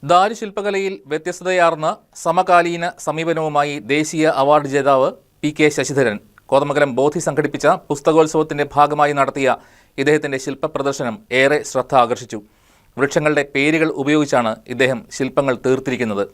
ദാരുശില്പകലയിൽ വ്യത്യസ്തതയാർന്ന സമകാലീന സമീപനവുമായി ദേശീയ അവാർഡ് ജേതാവ് പി.കെ. ശശിധരൻ കോതമംഗലം ബോധി സംഘടിപ്പിച്ച പുസ്തകോത്സവത്തിന്റെ ഭാഗമായി നടത്തിയ ഇദ്ദേഹത്തിന്റെ ശില്പ പ്രദർശനം ഏറെ ശ്രദ്ധ ആകർഷിച്ചു. വൃക്ഷങ്ങളുടെ പേരുകൾ ഉപയോഗിച്ചാണ് ഇദ്ദേഹം ശില്പങ്ങൾ തീർത്തിരിക്കുന്നത്.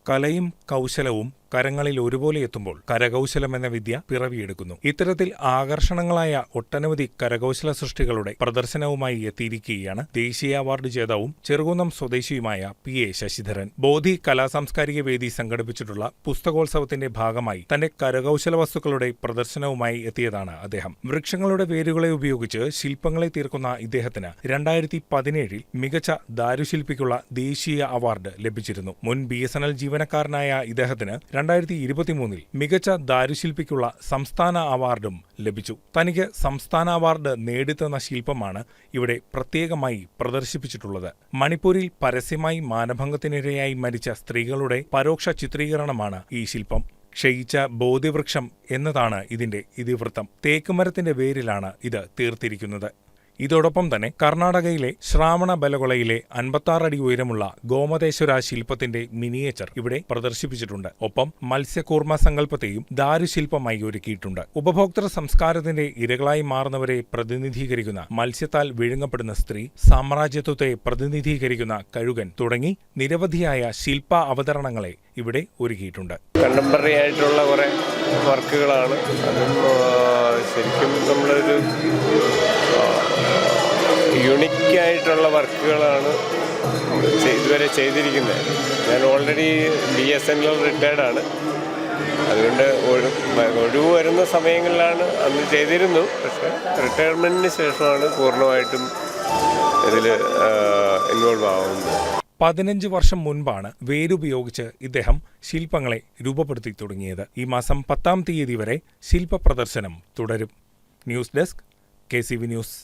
കലയും കൗശലവും കരങ്ങളിൽ ഒരുപോലെ എത്തുമ്പോൾ കരകൗശലം എന്ന വിദ്യ പിറവിയെടുക്കുന്നു. ഇത്തരത്തിൽ ആകർഷണങ്ങളായ ഒട്ടനവധി കരകൗശല സൃഷ്ടികളുടെ പ്രദർശനവുമായി എത്തിയിരിക്കുകയാണ് ദേശീയ അവാർഡ് ജേതാവും ചെറുകുന്നം സ്വദേശിയുമായ പി.എ. ശശിധരൻ. ബോധി കലാസാംസ്കാരിക വേദി സംഘടിപ്പിച്ചിട്ടുള്ള പുസ്തകോത്സവത്തിന്റെ ഭാഗമായി തന്റെ കരകൗശല വസ്തുക്കളുടെ പ്രദർശനവുമായി എത്തിയതാണ് അദ്ദേഹം. വൃക്ഷങ്ങളുടെ വേരുകളെ ഉപയോഗിച്ച് ശില്പങ്ങളെ തീർക്കുന്ന ഇദ്ദേഹത്തിന് 2017 മികച്ച ദാരുശില്പിക്കുള്ള ദേശീയ അവാർഡ് ലഭിച്ചിരുന്നു. മുൻ BSNL ജീവനക്കാരനായ ഇദ്ദേഹത്തിന് 2023 മികച്ച ദാരുശില്പിക്കുള്ള സംസ്ഥാന അവാർഡും ലഭിച്ചു. തനിക്ക് സംസ്ഥാന അവാർഡ് നേടിത്തന്ന ശില്പമാണ് ഇവിടെ പ്രത്യേകമായി പ്രദർശിപ്പിച്ചിട്ടുള്ളത്. മണിപ്പൂരിൽ പരസ്യമായി മാനഭംഗത്തിനിരയായി മരിച്ച സ്ത്രീകളുടെ പരോക്ഷ ചിത്രീകരണമാണ് ഈ ശില്പം. ക്ഷയിച്ച ബോധിവൃക്ഷം എന്നതാണ് ഇതിന്റെ ഇതിവൃത്തം. തേക്കുമരത്തിന്റെ വേരിലാണ് ഇത് തീർത്തിരിക്കുന്നത്. ഇതോടൊപ്പം തന്നെ കർണാടകയിലെ ശ്രാവണബലഗൊളയിലെ 56 അടി ഉയരമുള്ള ഗോമതേശ്വര ശില്പത്തിന്റെ മിനിയേച്ചർ ഇവിടെ പ്രദർശിപ്പിച്ചിട്ടുണ്ട്. ഒപ്പം മത്സ്യകൂർമ്മ സങ്കല്പത്തെയും ദാരുശില്പമായി ഒരുക്കിയിട്ടുണ്ട്. ഉപഭോക്തൃ സംസ്കാരത്തിന്റെ ഇരകളായി മാറുന്നവരെ പ്രതിനിധീകരിക്കുന്ന മത്സ്യത്താൽ വിഴുങ്ങപ്പെടുന്ന സ്ത്രീ, സാമ്രാജ്യത്വത്തെ പ്രതിനിധീകരിക്കുന്ന കഴുകൻ തുടങ്ങി നിരവധിയായ ശില്പ അവതരണങ്ങളെ ഇവിടെ ഒരുക്കിയിട്ടുണ്ട്. കണ്ടംപററി ആയിട്ടുള്ള കുറെ വർക്കുകളാണ്. അതും ശരിക്കും നമ്മളൊരു യുണിക്കായിട്ടുള്ള വർക്കുകളാണ് ഇതുവരെ ചെയ്തിരിക്കുന്നത്. ഞാൻ ഓൾറെഡി BSNL റിട്ടയർഡാണ്. അതുകൊണ്ട് ഒഴിവ് വരുന്ന സമയങ്ങളിലാണ് അന്ന് ചെയ്തിരുന്നു. പക്ഷേ റിട്ടയർമെൻറ്റിന് ശേഷമാണ് പൂർണ്ണമായിട്ടും ഇതിൽ ഇൻവോൾവ് ആവുന്നത്. 15 വർഷം മുൻപാണ് വേരുപയോഗിച്ച് ഇദ്ദേഹം ശില്പങ്ങളെ രൂപപ്പെടുത്തി തുടങ്ങിയത്. ഈ മാസം 10-ാം തീയതി വരെ ശില്പ പ്രദർശനം തുടരും. News desk KCV news.